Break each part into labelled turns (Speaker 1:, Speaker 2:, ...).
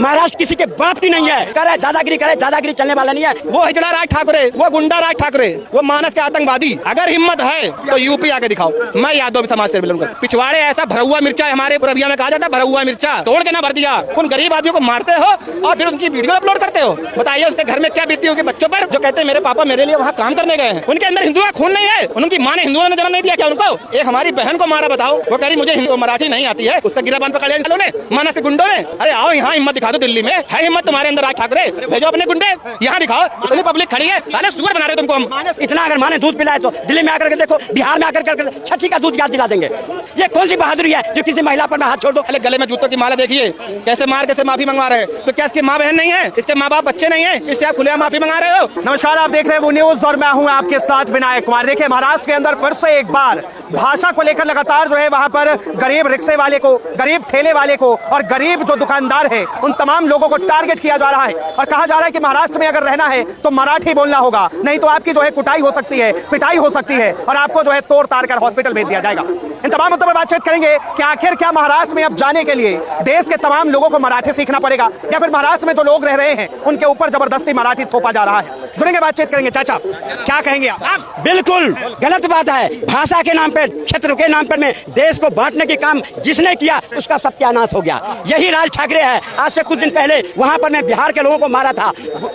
Speaker 1: महाराष्ट्र किसी के बाप की नहीं है। करे दादागिरी चलने वाला नहीं है।
Speaker 2: वो हिजड़ा राज ठाकरे, वो गुंडा राज ठाकरे, वो मानस के आतंकवादी। अगर हिम्मत है तो यूपी आके दिखाओ। मैं यादव समाज से बिलोंग करता हूं। पिछवाड़े ऐसा भरा हुआ मिर्चा है, हमारे पूर्विया में कहा जाता है भरा हुआ मिर्चा, तोड़ के ना भर दिया। उन गरीब आदमियों को मारते हो और फिर उनकी वीडियो अपलोड करते हो। बताइए उसके घर में क्या बीती होगी बच्चों पर, जो कहते हैं मेरे पापा मेरे लिए वहाँ काम करने गए हैं। उनके अंदर हिंदू का खून नहीं है। उनकी माँ ने हिंदुओं ने जन्म नहीं दिया क्या उनको? एक हमारी बहन को मारा, बताओ। वो कह रही मुझे मराठी नहीं आती है, उसका गिराबान पकड़ लिया ने मानस के गुंडों ने। अरे आओ यहाँ हिम्मत दिखा दो, दिल्ली में है हिम्मत तुम्हारे अंदर राज ठाकरे, भेजो अपने गुंडे यहाँ दिखाओ। इतनी पब्लिक खड़ी है, साले सुअर बना रहे तुमको हम।
Speaker 1: इतना अगर माने दूध पिलाए तो दिल्ली में आकर के देखो, बिहार में आकर कर छठी का दूध याद दिला देंगे। ये कौन सी बहादुरी है जो किसी महिला पर मैं हाथ छोड़ दो?
Speaker 2: अरे गले में जूतों की माला देखिए, कैसे मार कैसे माफी मंगवा रहे हैं। तो क्या इसकी माँ बहन नहीं है, इसके माँ बाप बच्चे नहीं है, इससे आप खुले माफी मंगा रहे हो?
Speaker 3: नमस्कार, आप देख रहे हैं वो न्यूज और मैं हूं आपके साथ विनायक कुमार। देखिए, महाराष्ट्र के अंदर फिर से एक बार भाषा को लेकर लगातार जो है वहां पर गरीब रिक्शे वाले को, गरीब ठेले वाले को और गरीब जो दुकानदार है उन तमाम लोगों को टारगेट किया जा रहा है और कहा जा रहा है कि महाराष्ट्र में अगर रहना है तो मराठी बोलना होगा, नहीं तो आपकी जो है कुटाई हो सकती है, पिटाई हो सकती है और आपको जो है तोड़ ताड़ कर हॉस्पिटल भेज दिया जाएगा। इन तमाम मुद्दों पर बातचीत करेंगे कि आखिर क्या महाराष्ट्र में अब जाने के लिए देश के तमाम लोगों को मराठी सीखना पड़ेगा या फिर महाराष्ट्र में जो लोग रह रहे हैं उनके ऊपर जबरदस्ती मराठी थोपा जा रहा है। जुड़ेंगे, बातचीत करेंगे। चाचा, क्या कहेंगे आप?
Speaker 1: बिल्कुल गलत बात है। भाषा के नाम पर, क्षेत्र के नाम पर में देश को बांटने के काम जिसने किया उसका सत्यानाश हो गया। यही राज ठाकरे है। आज से कुछ दिन पहले वहां पर मैं बिहार के लोगों को मारा था,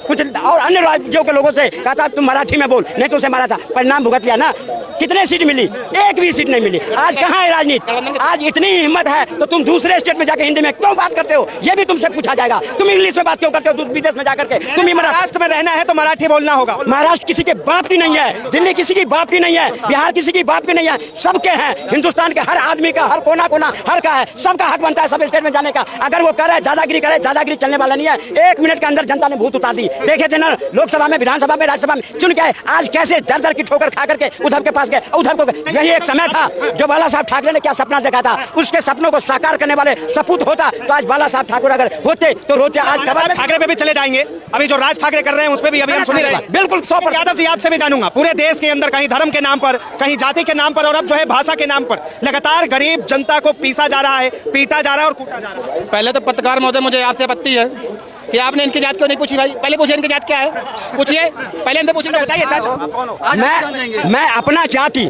Speaker 1: कुछ और अन्य राज्यों के लोगों से कहा था तुम मराठी में बोल, नहीं तो उसे मारा था। परिणाम भुगत लिया ना। कितने सीट मिली? एक भी सीट नहीं मिली। आज कहाँ है राजनीति? आज इतनी हिम्मत है तो तुम दूसरे स्टेट में जाकर हिंदी में क्यों बात करते हो? ये भी तुमसे पूछा जाएगा। तुम इंग्लिश में बात क्यों करते हो विदेश में जाकर के? तुम ही
Speaker 3: महाराष्ट्र में रहना है तो मराठी बोलना होगा।
Speaker 1: महाराष्ट्र किसी के बाप की नहीं है, दिल्ली किसी की बाप की नहीं है, बिहार किसी की बाप की नहीं है, सबके हैं। हिंदुस्तान के हर आदमी का, हर कोना कोना हर का है, सबका हक बनता है सब स्टेट में जाने का। अगर वो करे दादागिरी चलने वाला नहीं है। 1 मिनट के अंदर जनता ने भूत उतार दी। देखे थे ना, लोकसभा में, विधानसभा में, राज्यसभा में चुन के आज कैसे दर दर की ठोकर खा करके उद्धव के पास गए। उद्धव को यही एक समय था जो बाला साहब ठाकरे ने क्या सपना देखा था, उसके सपनों को साकार करने वाले सपूत होता तो आज बाला साहब ठाकुर अगर होते तो रोते। आज
Speaker 3: ठाकरे पे भी चले जाएंगे, अभी जो राज ठाकरे कर रहे हैं उस पर भी अभी हम सुन रहे हैं।
Speaker 1: बिल्कुल 100%।
Speaker 3: यादव जी, आपसे भी जानूंगा, पूरे देश के अंदर कहीं धर्म के नाम पर, कहीं जाति के नाम पर और अब जो है भाषा के नाम पर लगातार गरीब जनता को पीसा जा रहा है, पीटा जा रहा है और कूटा जा रहा है।
Speaker 2: पहले तो पत्रकार महोदय, मुझे आपसे आपत्ति है कि आपने इनकी जात क्यों नहीं पूछी भाई? पहले पूछिए इनकी जात क्या है, पूछिए पहले इनसे पूछिए। बताइए चाचा,
Speaker 1: मैं अपना जाति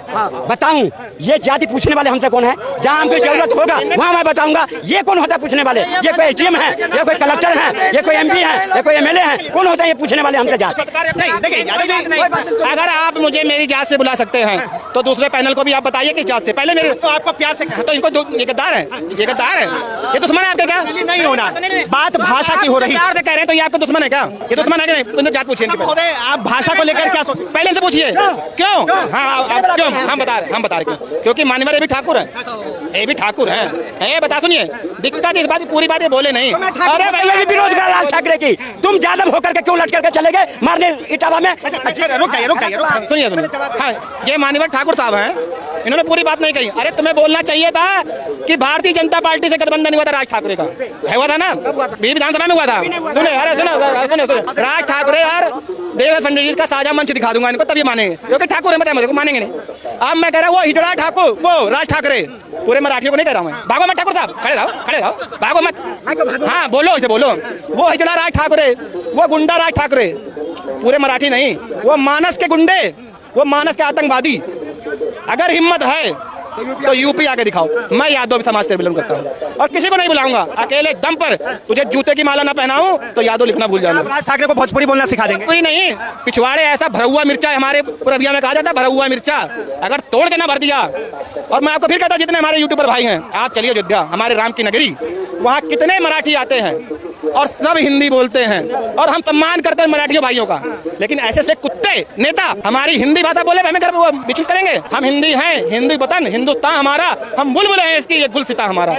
Speaker 1: बताऊं, ये जाति पूछने वाले हमसे कौन है? जहां हमको जरूरत होगा वहां मैं बताऊंगा। ये कौन होता है पूछने वाले? ये कोई एसडीएम है, ये कोई कलेक्टर है, ये कोई एमपी है, ये कोई एमएलए है? कौन होता है ये पूछने वाले हमसे जात?
Speaker 2: नहीं, देखिए यादव जी, अगर आप मुझे मेरी जात से बुला सकते हैं तो दूसरे पैनल को भी आप बताइए कि जात से। पहले मेरे
Speaker 3: तो आपको प्यार से,
Speaker 2: तो इनको ये गद्दार है, ये गद्दार है, ये दुश्मन है आपके क्या?
Speaker 3: नहीं होना, बात भाषा की हो रही है।
Speaker 2: कह रहे हैं तो ये आपका दुश्मन है क्या? ये दुश्मन है कि नहीं? तुमने जात पूछिए इनकी पहले।
Speaker 3: आप भाषा को लेकर क्या सोचते?
Speaker 2: पहले इनसे पूछिए क्यों? हाँ क्यों? हम बता रहे क्यों? क्योंकि मानवर ये भी ठाकुर है, ये भी ठाकुर है। ये बता, सुनिए, दिक्कत इस बात, पूरी बात ये बोले नहीं।
Speaker 1: अरे भाई, ये विरोध कर राज ठाकरे की। तुम यादव होकर के क्यों लट करके चले गए मारने इटावा में?
Speaker 3: रुक जाइए,
Speaker 2: सुनिए। हाँ, ये मानवर ठाकुर साहब हैं, इन्होंने पूरी बात नहीं कही। अरे तुम्हें बोलना चाहिए था कि भारतीय जनता पार्टी से गठबंधन हुआ था राज ठाकरे का, हुआ था ना, विधानसभा में हुआ था। सुने, अरे सुनो, राज ठाकरे और देवेंद्र फडणवीस का साझा मंच दिखा दूंगा इनको, तब ये मानेंगे, क्योंकि ठाकुर है, मुझे मानेंगे नहीं। अब मैं कह रहा हूँ वो हिजड़ा ठाकुर, वो राज ठाकरे, पूरे मराठियों को नहीं कह रहा हूँ मैं। भागो मत ठाकुर साहब, खड़े रहो, भागो मत। हाँ बोलो, इसे बोलो। वो हिजड़ा राज ठाकरे, वो गुंडा राज ठाकरे, पूरे मराठी नहीं, वो मानस के गुंडे, वो मानस के आतंकवादी। अगर हिम्मत है तो यूपी आके दिखाओ। मैं यादव समाज से बिलोंग करता हूँ और किसी को नहीं बुलाऊंगा। अकेले दम पर तुझे जूते की माला ना पहनाऊं तो यादव लिखना भूल जाना।
Speaker 3: राज ठाकरे को भोजपुरी बोलना सिखा देंगे?
Speaker 2: कोई नहीं, पिछवाड़े ऐसा भरा हुआ मिर्चा है, हमारे पूर्विया में कहा जाता है भरा हुआ मिर्चा, अगर तोड़ के ना भर दिया। और मैं आपको फिर कहता, जितने हमारे यूट्यूबर भाई हैं, आप चलिए अयोध्या, हमारे राम की नगरी, वहाँ कितने मराठी आते हैं और सब हिंदी बोलते हैं और हम सम्मान करते हैं मराठियों भाइयों का। लेकिन ऐसे से कुत्ते नेता हमारी हिंदी भाषा बोले हमें घर विचलित करेंगे। हम हिंदी हैं, हिंदी वतन, हिंदुस्तान हमारा, हम बुलबुल हैं इसकी, ये गुलसिता हमारा।